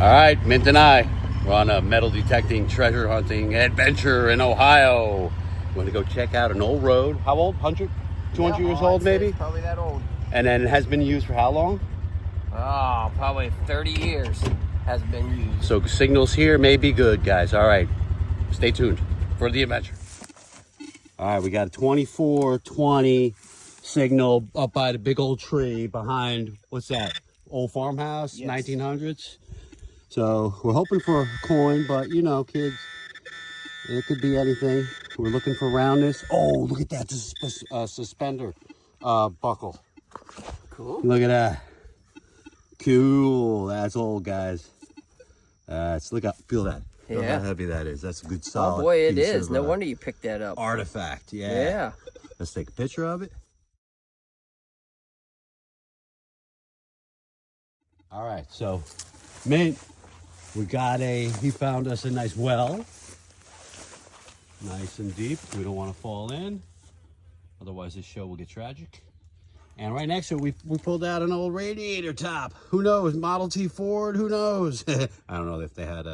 All right, Mint and I, we're on a metal detecting treasure hunting adventure in Ohio. We're going to go check out an old road. How old? 100, 200 years old maybe? Probably that old. And then it has been used for how long? Oh, probably 30 years has been used. So signals here may be good, guys. All right, stay tuned for the adventure. All right, we got a 2420 signal up by the big old tree behind, what's that? Old farmhouse, yes. 1900s. So we're hoping for a coin, but you know, kids, it could be anything. We're looking for roundness. Oh, look at that, this is suspender buckle. Cool. Look at that. Cool, that's old, guys. Look out, feel that. Feel how heavy that is. That's a good solid. Oh boy, it is. No wonder you picked that up. Artifact, yeah. Yeah. Let's take a picture of it. All right, so Mint, he found us a nice well. Nice and deep. We don't want to fall in. Otherwise this show will get tragic. And right next to it, we pulled out an old radiator top. Who knows? Model T Ford, who knows? I don't know if they had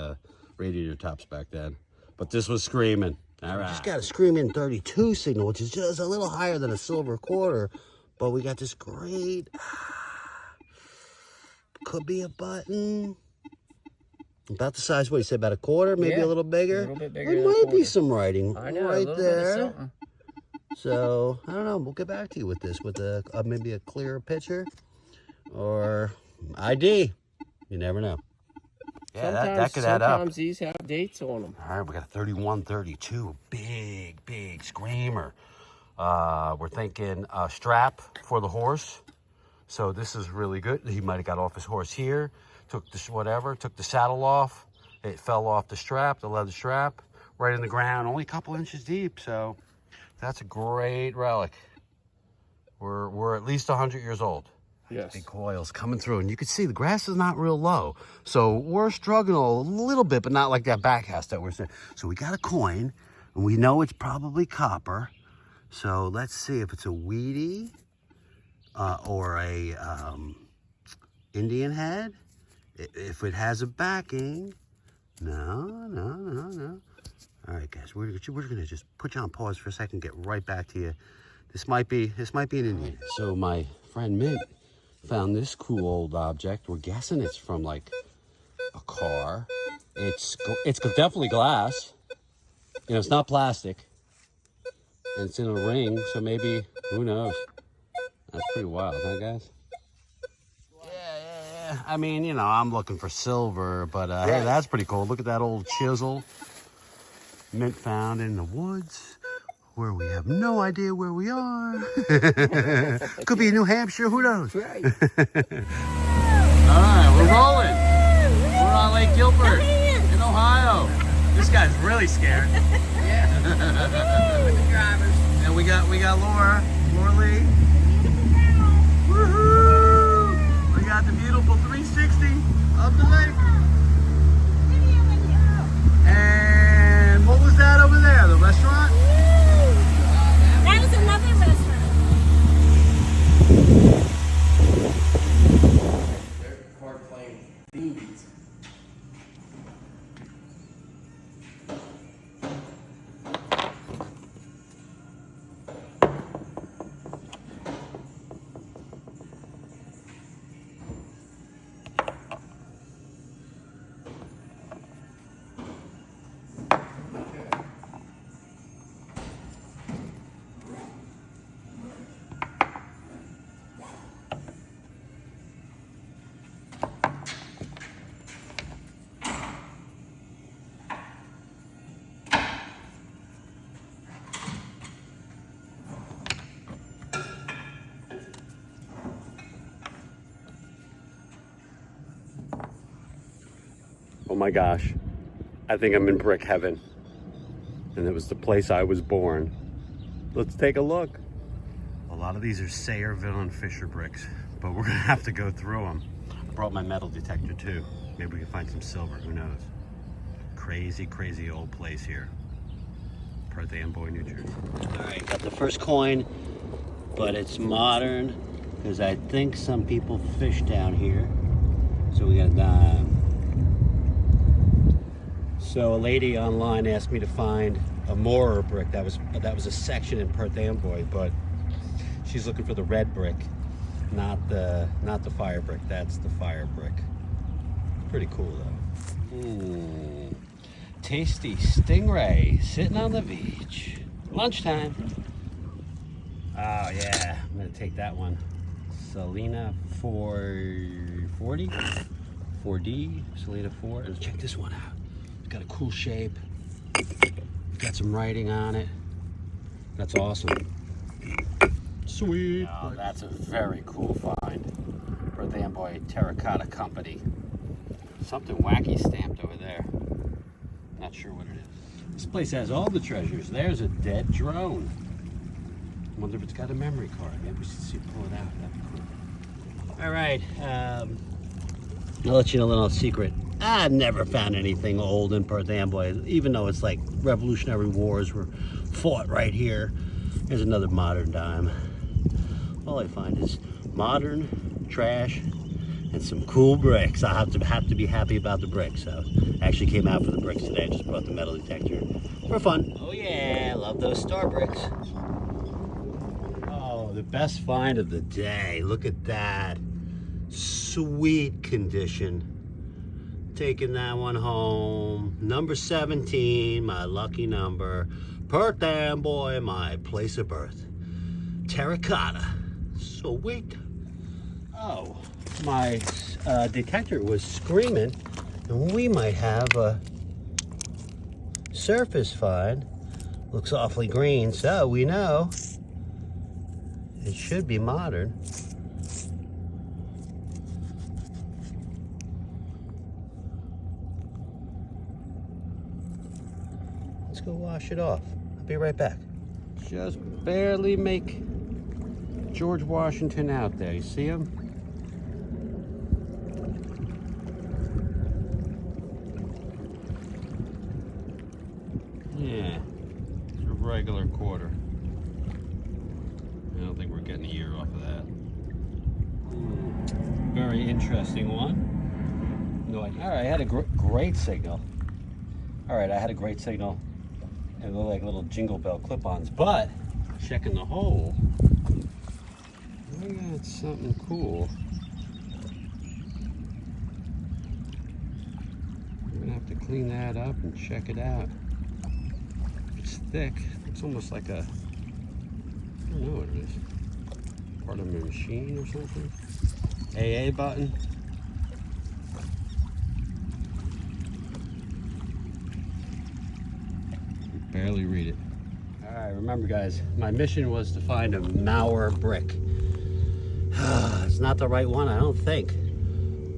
radiator tops back then. But this was screaming. All right. Just got a screaming 32 signal, which is just a little higher than a silver quarter. But we got this great... Could be a button. About the size, what you said, about a quarter, maybe a little bigger. A little bit bigger. There might be some writing right there. So I don't know. We'll get back to you with this, with maybe a clearer picture or ID. You never know. Yeah, that could add up. Sometimes these have dates on them. All right, we got a 3132, big screamer. We're thinking a strap for the horse. So this is really good. He might have got off his horse here, took the saddle off. It fell off the strap, the leather strap, right in the ground, only a couple inches deep. So that's a great relic. We're at least 100 years old. Yes. Big coils coming through, and you can see the grass is not real low. So we're struggling a little bit, but not like that back house that we're saying. So we got a coin, and we know it's probably copper. So let's see if it's a weedy. Or a Indian head, if it has a backing. No. All right, guys, we're gonna just put you on pause for a second, get right back to you. This might be an Indian. So my friend Mint found this cool old object. We're guessing it's from like a car. It's definitely glass. You know, it's not plastic, and it's in a ring. So maybe, who knows? That's pretty wild, huh, guys? Yeah. I mean, you know, I'm looking for silver, but hey, that's pretty cool. Look at that old chisel Mint found in the woods where we have no idea where we are. Could be New Hampshire, who knows? Right. All right, we're rolling. We're on Lake Gilbert in Ohio. This guy's really scared. Yeah. With the drivers. And we got Laura Lee. Woohoo! We got the beautiful 360 of the lake. And what was that over there? The restaurant? That was another restaurant. They're hard playing beans. Oh my gosh, I think I'm in brick heaven. And it was the place I was born. Let's take a look. A lot of these are Sayreville and Fisher bricks, but we're gonna have to go through them. I brought my metal detector too. Maybe we can find some silver, who knows? Crazy old place here. Perth Amboy, New Jersey. All right, got the first coin, but it's modern because I think some people fish down here. So we got a dime. So a lady online asked me to find a Moorer brick. That was a section in Perth Amboy, but she's looking for the red brick, not the fire brick. That's the fire brick. Pretty cool though. Tasty stingray sitting on the beach. Lunchtime. Oh yeah, I'm gonna take that one. Selena 440, 4D, Selena 4. And check this one out. It's got a cool shape. Got some writing on it. That's awesome. Sweet. Oh, that's a very cool find. Perth Amboy Terracotta Company. Something wacky stamped over there. Not sure what it is. This place has all the treasures. There's a dead drone. I wonder if it's got a memory card. Maybe we should see pull it out. That'd be cool. All right. I'll let you know a little secret. I've never found anything old in Perth Amboy, even though it's like Revolutionary Wars were fought right here. Here's another modern dime. All I find is modern trash and some cool bricks. I have to be happy about the bricks. So I actually came out for the bricks today. I just brought the metal detector for fun. Oh yeah, I love those star bricks. Oh, the best find of the day. Look at that. Sweet condition. Taking that one home. Number 17, my lucky number. Perth Amboy, my place of birth. Terracotta. Sweet. Oh, my detector was screaming, and we might have a surface find. Looks awfully green, so we know it should be modern. Let's go wash it off. I'll be right back. Just barely make George Washington out there. You see him? Yeah, it's a regular quarter. I don't think we're getting a year off of that. Very interesting one. No, all right, I had a great signal. All right, I had a great signal. And look like little jingle bell clip-ons, but checking the hole, I got something cool. We're gonna have to clean that up and check it out. It's thick. It's almost like a, I don't know what it is. Part of a machine or something. AA button. Barely read it. All right, remember guys, my mission was to find a Mauer brick. It's not the right one, I don't think,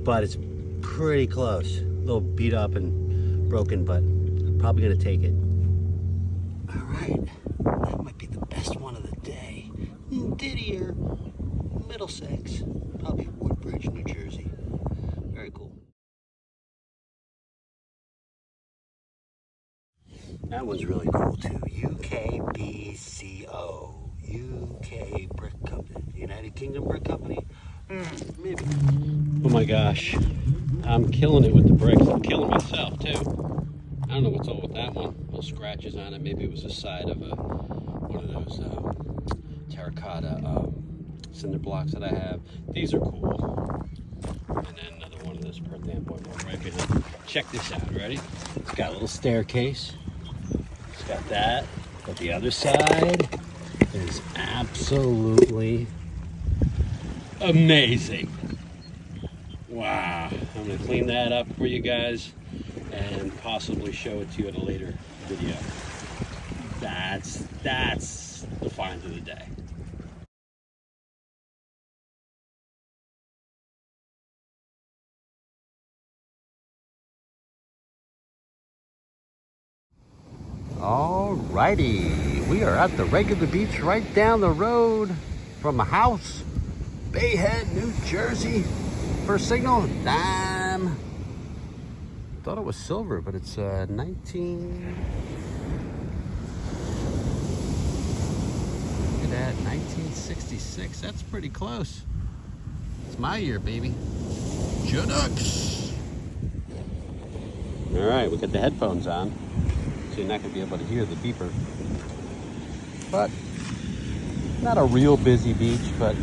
but it's pretty close. A little beat up and broken, but I'm probably gonna take it. All right, that might be the best one of the day. Didier, Middlesex, probably Woodbridge, New Jersey. Very cool. That one's really cool too. UKBCO. UK Brick Company. United Kingdom Brick Company? Maybe. Oh my gosh. I'm killing it with the bricks. I'm killing myself too. I don't know what's all with that one. Little scratches on it. Maybe it was the side of one of those terracotta cinder blocks that I have. These are cool. And then another one of those Perth Amboy right behind. Check this out. Ready? It's got a little staircase. It's got that, but the other side is absolutely amazing. Wow. I'm gonna clean that up for you guys and possibly show it to you in a later video. That's the find of the day. Alrighty, we are at the regular beach right down the road from a house, Bayhead, New Jersey. First signal, dime. Thought it was silver, but it's 19. Look at that, 1966. That's pretty close. It's my year, baby. Canucks. All right, we got the headphones on, so you're not gonna be able to hear the beeper. But not a real busy beach, but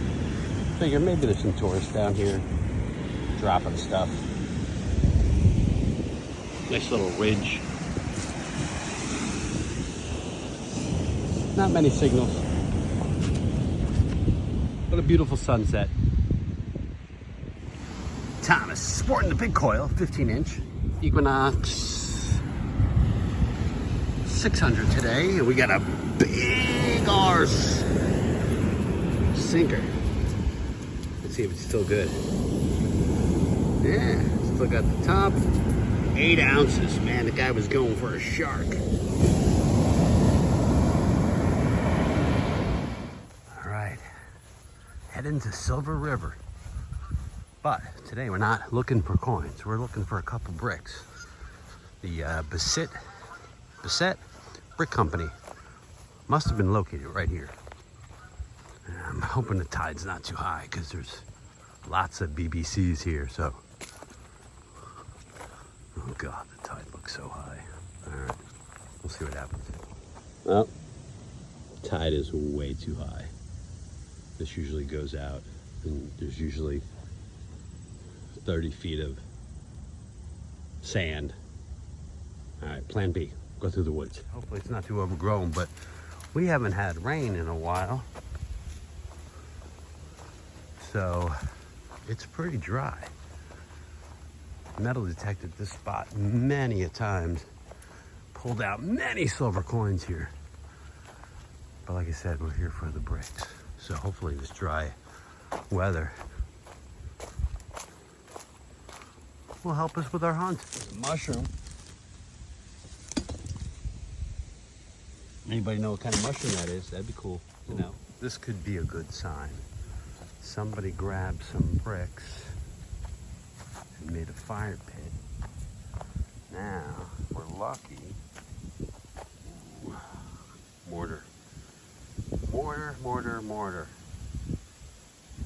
figure maybe there's some tourists down here dropping stuff. Nice little ridge. Not many signals. What a beautiful sunset. Thomas sporting the big coil, 15-inch Equinox 600 today, and we got a big arse sinker. Let's see if it's still good. Yeah, still got the top. 8 ounces. Man, the guy was going for a shark. All right, heading to Silver River. But today we're not looking for coins. We're looking for a couple bricks. The Bassett Brick Company must have been located right here. And I'm hoping the tide's not too high because there's lots of BBCs here. So, oh God, the tide looks so high. All right, we'll see what happens. Well, tide is way too high. This usually goes out, and there's usually 30 feet of sand. All right, plan B, go through the woods. Hopefully it's not too overgrown, but we haven't had rain in a while. So it's pretty dry. Metal detected this spot many a times. Pulled out many silver coins here. But like I said, we're here for the bricks. So hopefully this dry weather will help us with our hunt. Mushroom. Anybody know what kind of mushroom that is? That'd be cool to know. This could be a good sign. Somebody grabbed some bricks and made a fire pit. Now, if we're lucky, mortar. Mortar, mortar, mortar.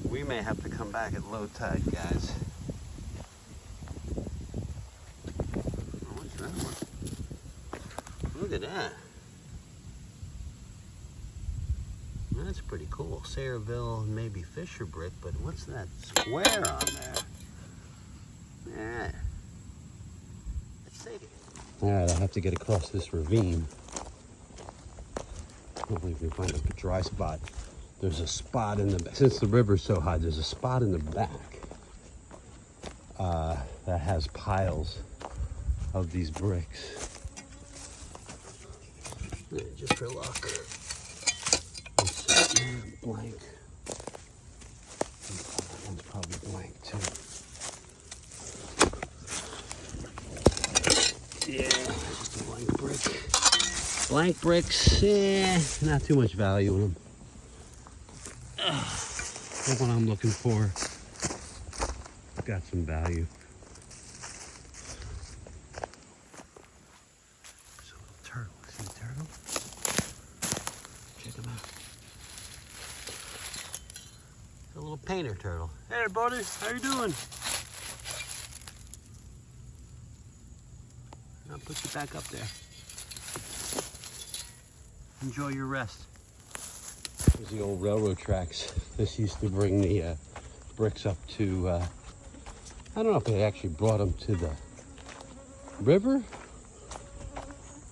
We may have to come back at low tide, guys. What's that one? Look at that. That's pretty cool. Sayreville, maybe Fisher brick, but what's that square on there? Yeah. Let's take it. All right, I'll have to get across this ravine. Hopefully we can find a dry spot. There's a spot in the, since the river's so high, there's a spot in the back that has piles of these bricks. Just for luck. Blank. That one's probably blank too. Yeah, just a blank brick. Blank bricks, not too much value in them. The one I'm looking for got some value. So turtle, see the turtle? Check him out. A little painter turtle. Hey buddy, how you doing? I'll put you back up there. Enjoy your rest. There's the old railroad tracks. This used to bring the bricks up to, I don't know if they actually brought them to the river.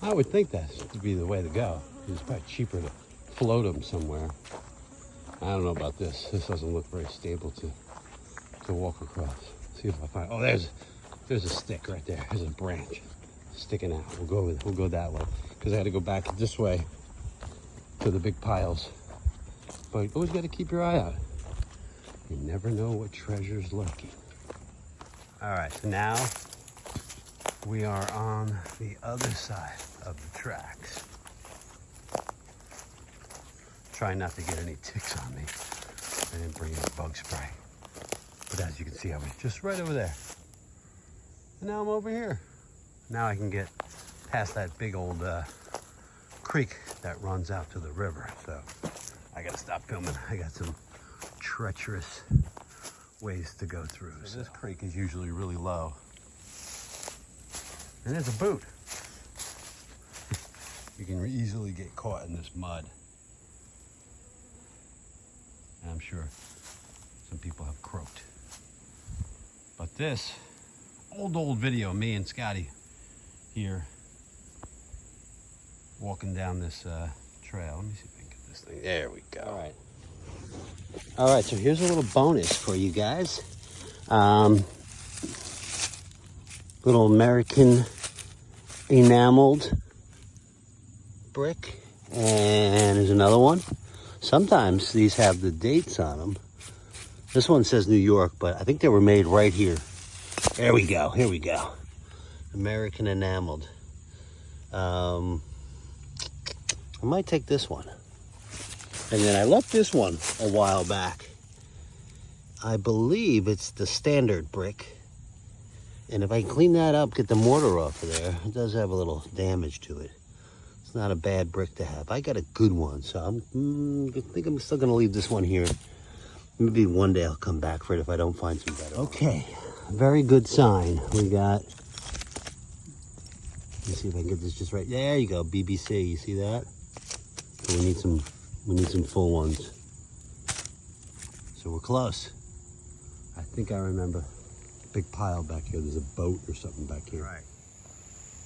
I would think that would be the way to go. It's probably cheaper to float them somewhere. I don't know about this. This doesn't look very stable to walk across. See if I find, oh, there's a stick right there. There's a branch sticking out. We'll go that way because I got to go back this way to the big piles. But you always got to keep your eye out. You never know what treasure's lurking. All right, so now we are on the other side of the tracks. Try not to get any ticks on me. I didn't bring any bug spray. But as you can see, I was just right over there. And now I'm over here. Now I can get past that big old creek that runs out to the river. So I gotta stop filming. I got some treacherous ways to go through. So this creek is usually really low. And there's a boot. You can easily get caught in this mud. And I'm sure some people have croaked. But this old video, me and Scotty here walking down this trail. Let me see if I can get this thing. There we go. All right, so here's a little bonus for you guys. Little American enameled brick. And there's another one. Sometimes these have the dates on them. This one says New York, but I think they were made right here. There we go. Here we go. American enameled. I might take this one. And then I left this one a while back. I believe it's the standard brick. And if I can clean that up, get the mortar off of there, it does have a little damage to it. It's not a bad brick to have. I got a good one, so I think I'm still gonna leave this one here. Maybe one day I'll come back for it if I don't find some better. Okay, very good sign. We got, let's see if I can get this just right. There you go, BBC, you see that? So we need some full ones. So we're close. I think I remember. Big pile back here. There's a boat or something back here. Right.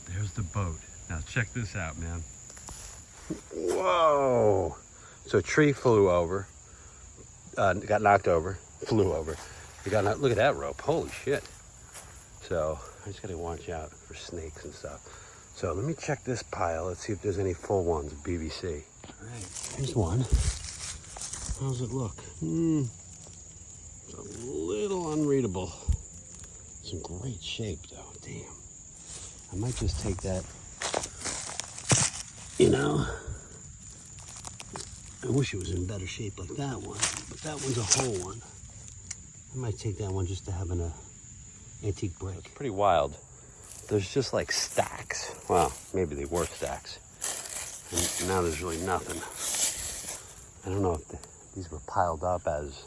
There's the boat. Now check this out, man. Whoa! So a tree flew over. Got knocked over. Flew over. Look at that rope. Holy shit. So I just gotta watch out for snakes and stuff. So let me check this pile. Let's see if there's any full ones of BBC. All right. Here's one. How's it look? It's a little unreadable. It's in great shape though, damn. I might just take that, you know. I wish it was in better shape like that one, but that one's a whole one. I might take that one just to have an antique brick. It's pretty wild. There's just like stacks. Well, maybe they were stacks. And now there's really nothing. I don't know if these were piled up as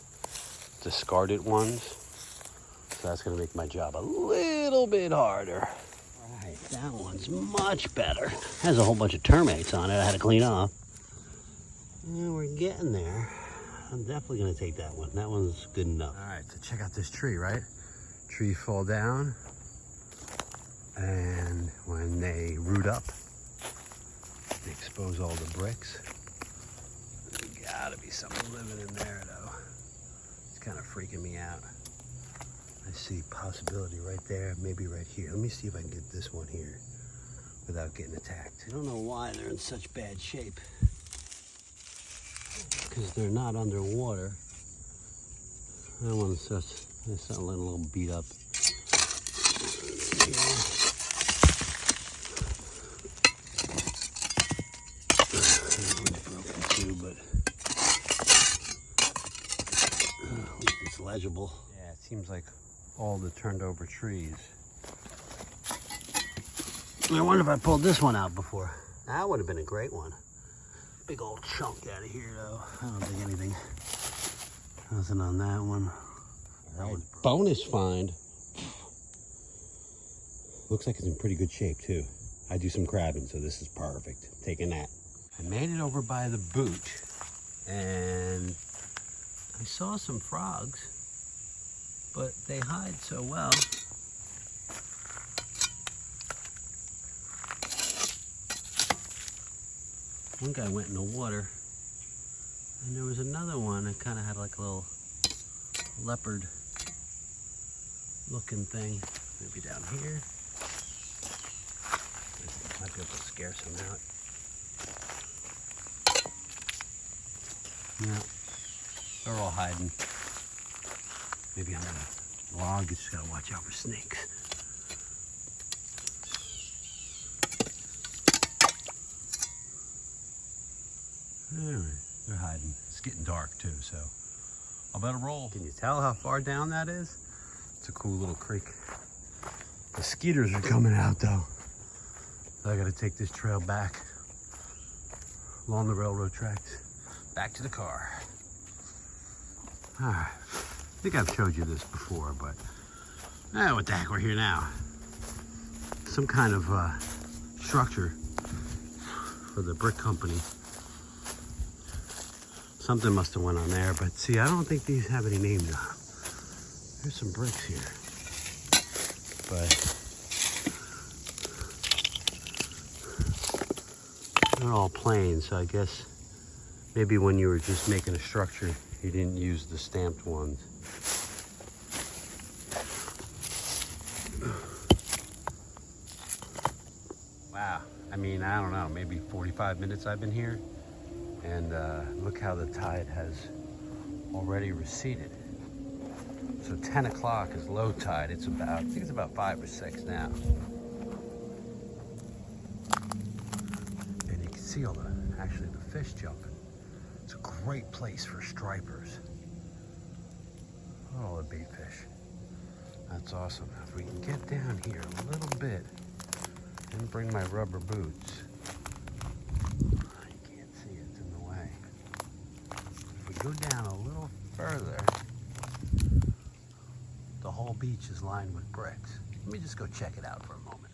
discarded ones. So that's gonna make my job a little bit harder. All right, that one's much better. Has a whole bunch of termites on it I had to clean off. And we're getting there. I'm definitely gonna take that one. That one's good enough. All right, so check out this tree, right? Trees fall down, and when they root up, they expose all the bricks. There's gotta be something living in there though. It's kind of freaking me out. I see possibility right there, maybe right here. Let me see if I can get this one here without getting attacked. I don't know why they're in such bad shape. Because they're not underwater. That one's just, it's a little beat up. That one's broken too, but at least it's legible. Yeah, it seems like all the turned over trees. I wonder if I pulled this one out before. That would have been a great one. Big old chunk out of here though. I don't think anything. Nothing on that one. That was bonus find. Looks like it's in pretty good shape too. I do some crabbing, so this is perfect. Taking that. I made it over by the boot and I saw some frogs, but they hide so well. One guy went in the water, and there was another one that kind of had like a little leopard looking thing. Maybe down here. Might be able to scare some out. No, they're all hiding. Maybe on the log, you just gotta watch out for snakes. Anyway, they're hiding. It's getting dark too, so I better roll. Can you tell how far down that is? It's a cool little creek. The skeeters are coming out though. So I gotta take this trail back along the railroad tracks, back to the car. All right, I think I've showed you this before, but what the heck, we're here now. some kind of structure for the brick company. Something must have went on there, but see, I don't think these have any names on them. There's some bricks here, but they're all plain, so I guess maybe when you were just making a structure, you didn't use the stamped ones. Wow, I mean, I don't know, maybe 45 minutes I've been here, and look how the tide has already receded. So 10 o'clock is low tide. It's about, I think it's about 5 or 6 now. And you can see all the, actually the fish jumping. It's a great place for stripers. Oh, the bait fish. That's awesome. If we can get down here a little bit and bring my rubber boots. I can't see it, it's in the way. If we go down a little further, the whole beach is lined with bricks. Let me just go check it out for a moment.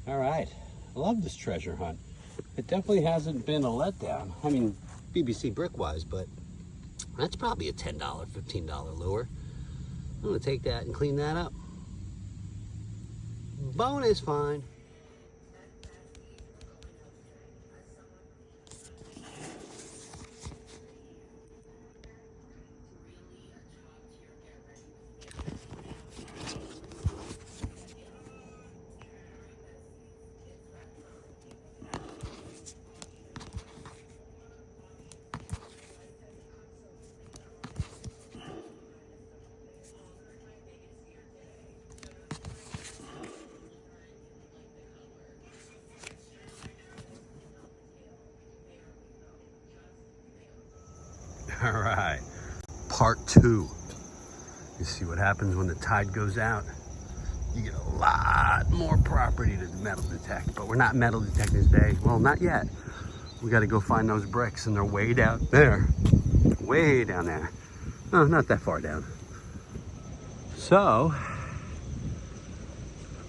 All right, I love this treasure hunt. It definitely hasn't been a letdown. I mean, BBC brick-wise, but that's probably a $10, $15 lure. I'm gonna take that and clean that up. Bonus fine. All right, part 2. You see what happens when the tide goes out? You get a lot more property to metal detect, but we're not metal detecting today. Well, not yet. We got to go find those bricks, and they're way down there. Way down there. Oh, not that far down. So,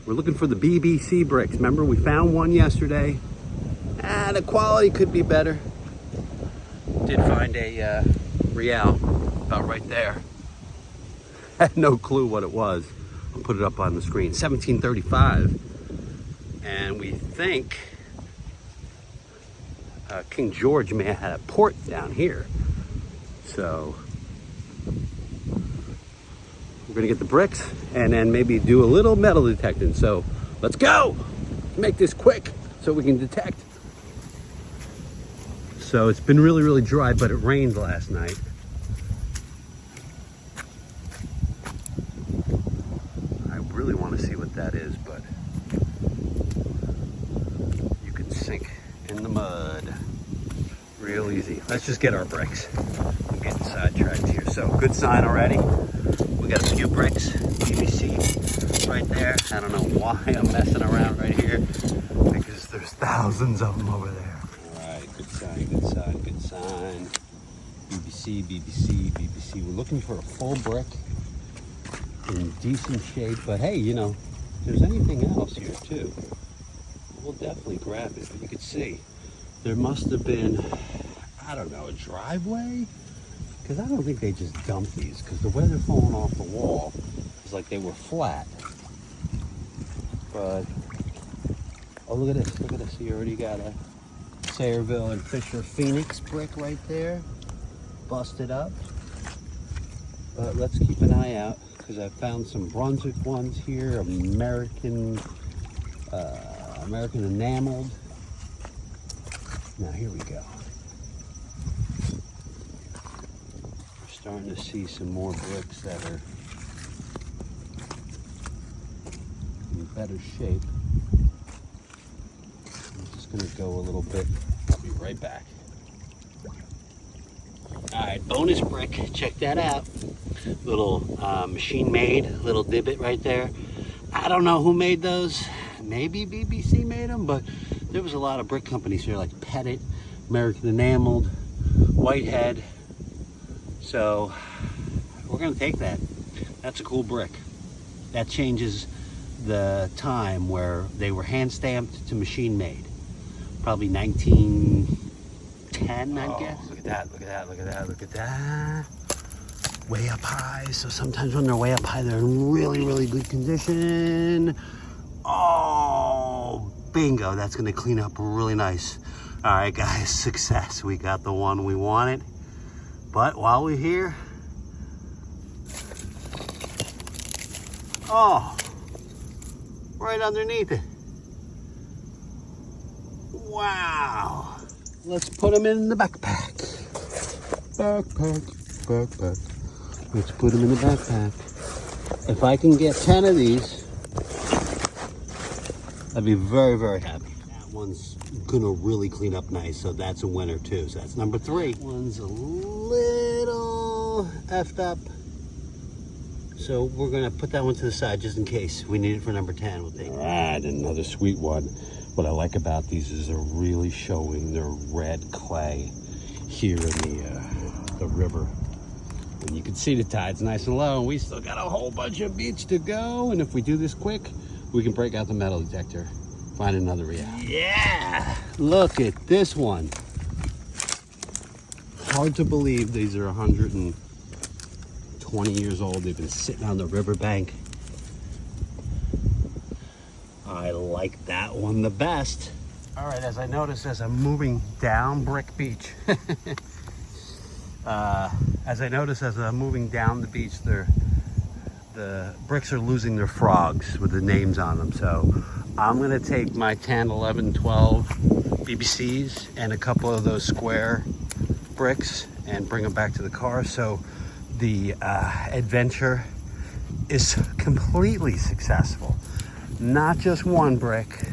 we're looking for the BBC bricks. Remember, we found one yesterday. The quality could be better. Did find a Real about right there. Had no clue what it was. I'll put it up on the screen. 1735. And we think King George may have had a port down here. So we're gonna get the bricks and then maybe do a little metal detecting. So let's go. Make this quick so we can detect. So it's been really, really dry, but it rained last night. I really want to see what that is, but you could sink in the mud real easy. Let's just get our bricks. I'm getting sidetracked here. So good sign already. We got a few bricks, BBC right there. I don't know why I'm messing around right here because there's thousands of them over there. Good sign, good sign, good sign. BBC, BBC, BBC. We're looking for a full brick in decent shape, but hey, you know, if there's anything else here too, we'll definitely grab it. But you can see, there must have been, I don't know, a driveway? Because I don't think they just dumped these, because the way they're falling off the wall is like they were flat. But, oh, look at this, look at this. You already got a Sayreville and Fisher Phoenix brick right there, busted up. But let's keep an eye out because I found some Brunswick ones here, American enameled. Now here we go. We're starting to see some more bricks that are in better shape. Gonna go a little bit. I'll be right back. All right, bonus brick. Check that out. Little machine made, little divot right there. I don't know who made those. Maybe BBC made them, but there was a lot of brick companies here like Pettit, American Enameled, Whitehead. So we're gonna take that. That's a cool brick. That changes the time where they were hand stamped to machine made. Probably 1910, I'd guess. Look at that, look at that, look at that, look at that. Way up high, so sometimes when they're way up high, they're in really, really good condition. Oh, bingo, that's gonna clean up really nice. All right, guys, success. We got the one we wanted. But while we're here, oh, right underneath it. Wow. Let's put them in the backpack. Backpack. Let's put them in the backpack. If I can get 10 of these, I'd be very, very happy. That one's gonna really clean up nice, so that's a winner too. So that's number 3. One's a little effed up. So we're gonna put that one to the side just in case we need it for number 10. We'll take it. All right, another sweet one. What I like about these is they're really showing their red clay here in the river. And you can see the tide's nice and low, and we still got a whole bunch of beach to go. And if we do this quick, we can break out the metal detector, find another reality. Yeah, look at this one. Hard to believe these are 120 years old. They've been sitting on the riverbank. I like that one the best. All right, as I notice as I'm moving down Brick Beach, as I'm moving down the beach, the bricks are losing their frogs with the names on them. So I'm gonna take my 10, 11, 12 BBCs and a couple of those square bricks and bring them back to the car. So the adventure is completely successful. Not just one brick,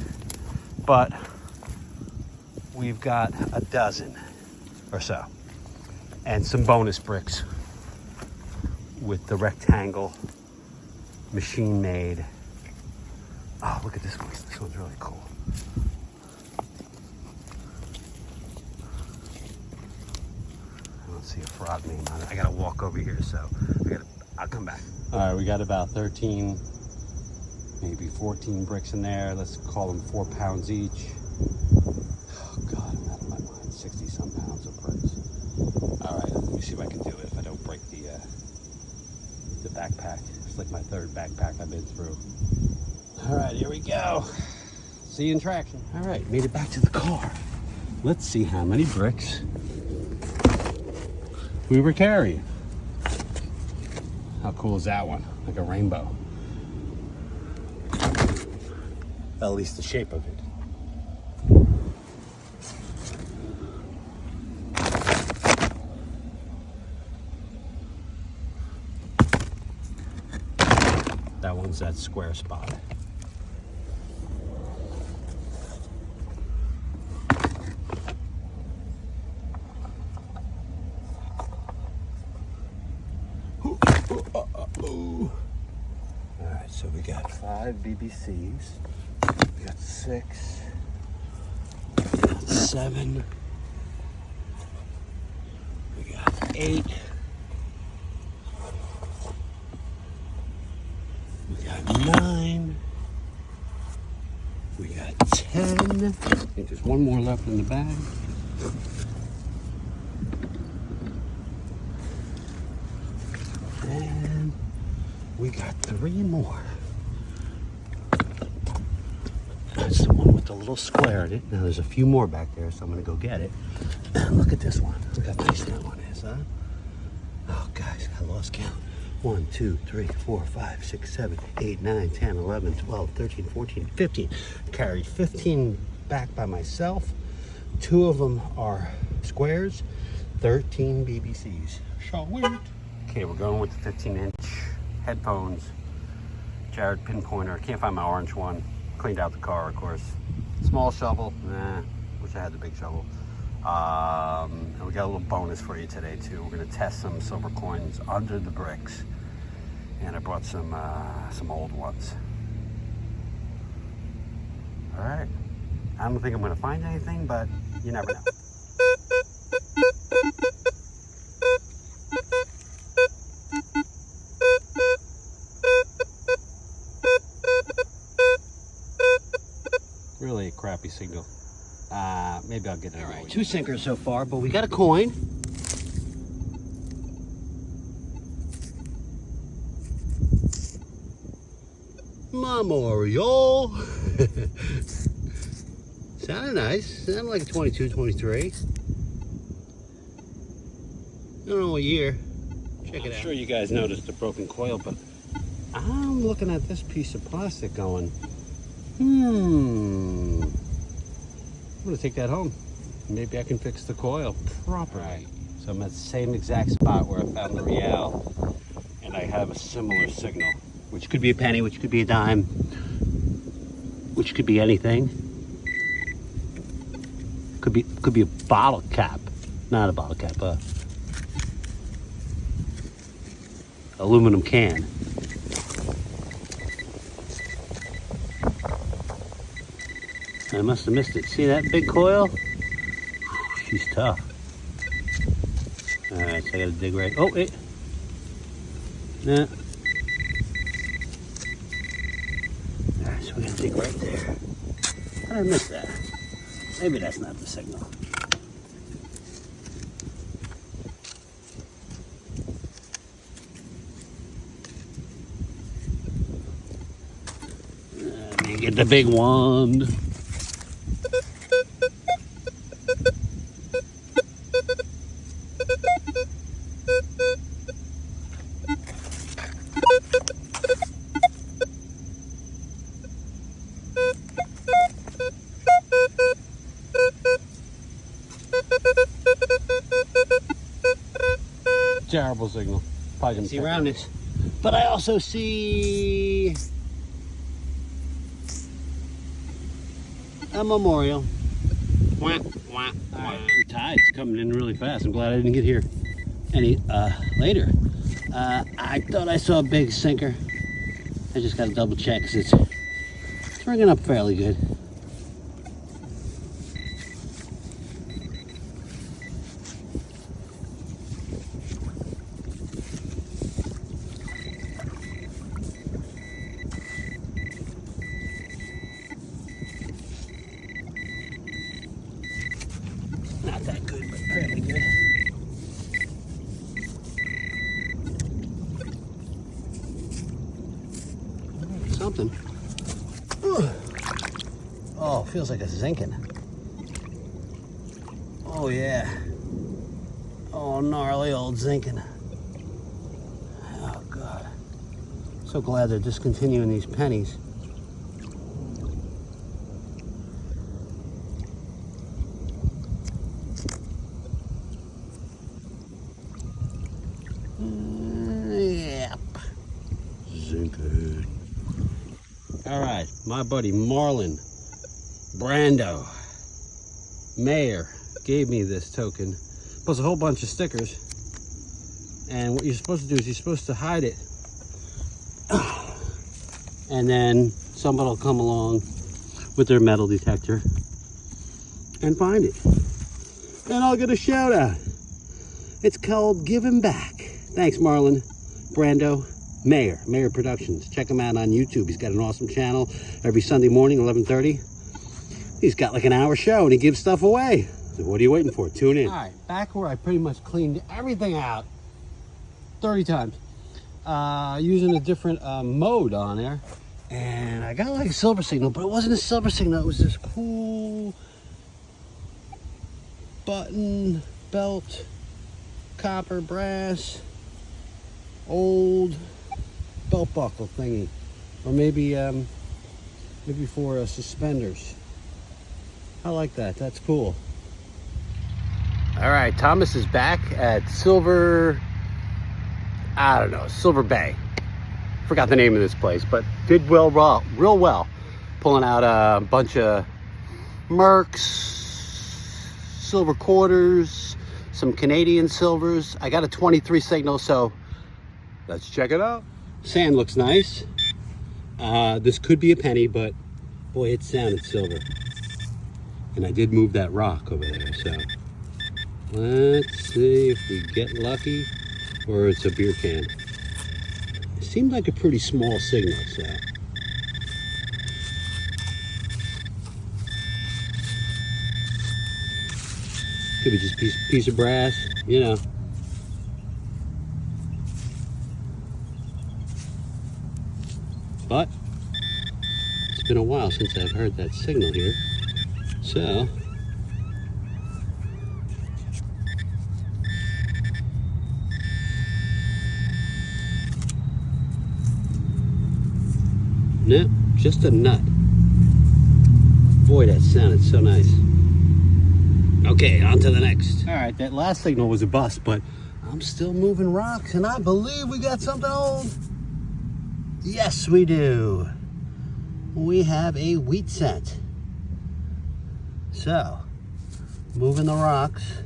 but we've got a dozen or so. And some bonus bricks with the rectangle machine made. Oh, look at this one. This one's really cool. I don't see a frog name on it. I gotta walk over here, so I'll come back. All right, we got about 13, maybe 14 bricks in there. Let's call them 4 pounds each. Oh God, I'm out of my mind. 60 some pounds of bricks. All right, let me see if I can do it if I don't break the backpack. It's like my 3rd backpack I've been through. All right, here we go. See you in traction. All right, made it back to the car. Let's see how many bricks we were carrying. How cool is that one? Like a rainbow. At least the shape of it. That one's that square spot. All right, so we got 5 BBCs. We got 6. We got 7. We got 8. We got 9. We got 10. I think there's one more left in the bag. And we got 3 more. That's the one with the little square in it. Now there's a few more back there, so I'm gonna go get it. And look at this one. Look how nice that one is, huh? Oh, guys, I lost count. 1, 2, 3, 4, 5, 6, 7, 8, 9, 10, 11, 12, 13, 14, 15. Carried 15 back by myself. 2 of them are squares. 13 BBCs. So weird. Okay, we're going with the 15-inch headphones. Jared pinpointer. Can't find my orange one. Cleaned out the car, of course. Small shovel. Nah, wish I had the big shovel. And we got a little bonus for you today too. We're gonna test some silver coins under the bricks. And I brought some old ones. All right. I don't think I'm gonna find anything, but you never know. crappy signal. Maybe I'll get it. All right, 2 sinkers so far, but we got a coin. Memorial. Sounded nice. Sounded like a 22, 23. I don't know what year. Check it out. I'm sure you guys noticed the broken coil, but I'm looking at this piece of plastic going, I'm gonna take that home. Maybe I can fix the coil properly. Right. So I'm at the same exact spot where I found the Real, and I have a similar signal, which could be a penny, which could be a dime, which could be anything. Could be a bottle cap, not a bottle cap, aluminum can. I must have missed it. See that big coil? She's tough. All right, so I gotta dig right. Oh, wait. Nah. All right, so we gotta dig right there. How did I miss that? Maybe that's not the signal. Let me get the big one. Terrible signal. Probably gonna see around it. But I also see a memorial. Wah, wah, wah. The tide's coming in really fast. I'm glad I didn't get here any later. I thought I saw a big sinker. I just gotta double check because it's ringing up fairly good. Not that good, but fairly good. Something. Oh, feels like a zinking. Oh yeah. Oh, gnarly old zinking. Oh God. So glad they're discontinuing these pennies. Yep. Zinking. All right, my buddy Marlon Brando Mayer gave me this token, plus a whole bunch of stickers. And what you're supposed to do is you're supposed to hide it, and then somebody will come along with their metal detector and find it, and I'll get a shout out. It's called Giving Back. Thanks, Marlon Brando Mayer Productions. Check him out on YouTube. He's got an awesome channel every Sunday morning, 11:30. He's got like an hour show and he gives stuff away. So what are you waiting for? Tune in. All right, back where I pretty much cleaned everything out 30 times using a different mode on there. And I got like a silver signal, but it wasn't a silver signal. It was this cool button, belt, copper, brass, old belt buckle thingy, or maybe for suspenders. I like that. That's cool. All right, Thomas is back at Silver Bay. Forgot the name of this place, but did real well, pulling out a bunch of Mercs, silver quarters, some Canadian silvers. I got a 23 signal, so let's check it out. Sand looks nice. This could be a penny, but boy, it sounded silver. And I did move that rock over there, so let's see if we get lucky or it's a beer can. It seemed like a pretty small signal, so Could be just piece of brass, you know. But it's been a while since I've heard that signal here. So no, just a nut. Boy, that sounded so nice. Okay, on to the next. All right, that last signal was a bust, but I'm still moving rocks, and I believe we got something old. Yes, we do. We have a wheat scent. So, moving the rocks.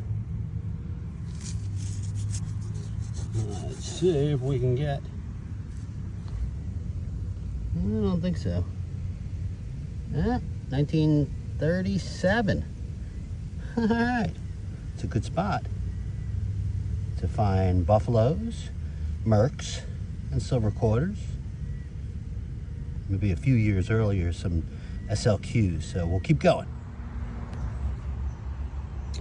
Let's see if we can get. I don't think so. 1937. All right. It's a good spot to find buffaloes, mercs, and silver quarters. Maybe a few years earlier, some SLQs. So we'll keep going.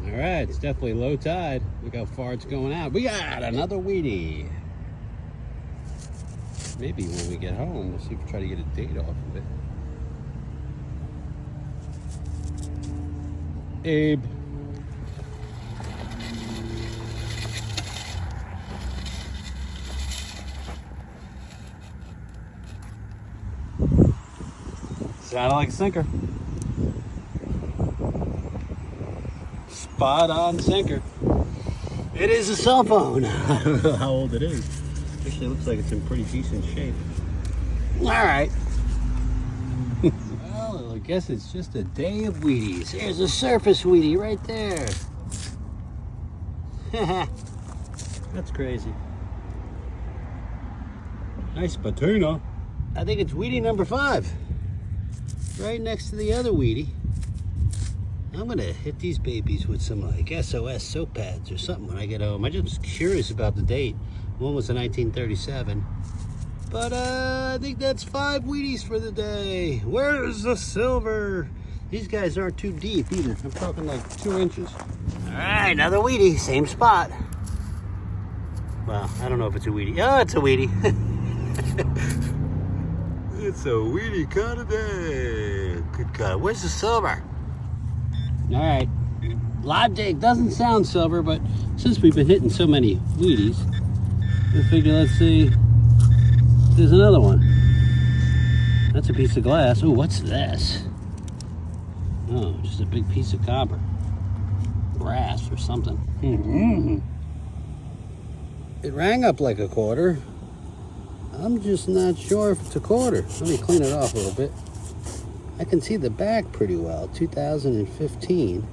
All right, it's definitely low tide. Look how far it's going out. We got another weedy. Maybe when we get home, we'll see if we try to get a date off of it. Abe. Sounded like a sinker. Spot on sinker. It is a cell phone. I don't know how old it is. Actually, it looks like it's in pretty decent shape. All right. Well, I guess it's just a day of Wheaties. There's a surface Wheatie right there. That's crazy. Nice patina. I think it's Wheatie number 5. Right next to the other Wheatie. I'm gonna hit these babies with some like SOS soap pads or something when I get home. I'm just curious about the date. One was in 1937. But I think that's 5 Wheaties for the day. Where's the silver? These guys aren't too deep either. I'm talking like 2 inches. All right, another Wheatie, same spot. Well, I don't know if it's a Wheatie. Oh, it's a Wheatie. It's a Wheatie kind of day. Good God, where's the silver? All right, live dig doesn't sound silver, but since we've been hitting so many Wheaties, we figure let's see. There's another one. That's a piece of glass. Oh, what's this? Oh, just a big piece of copper. Brass or something. It rang up like a quarter. I'm just not sure if it's a quarter. Let me clean it off a little bit. I can see the back pretty well. 2015.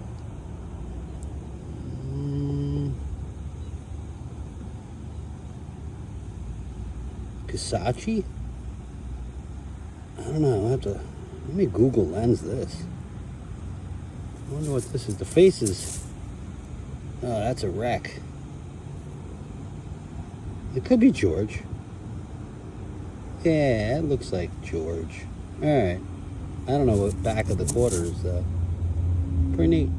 Pisachi? I don't know. Let me Google lens this. I wonder what this is. The faces. Oh, that's a wreck. It could be George. Yeah, it looks like George. All right. I don't know what back of the quarter is though. Pretty neat.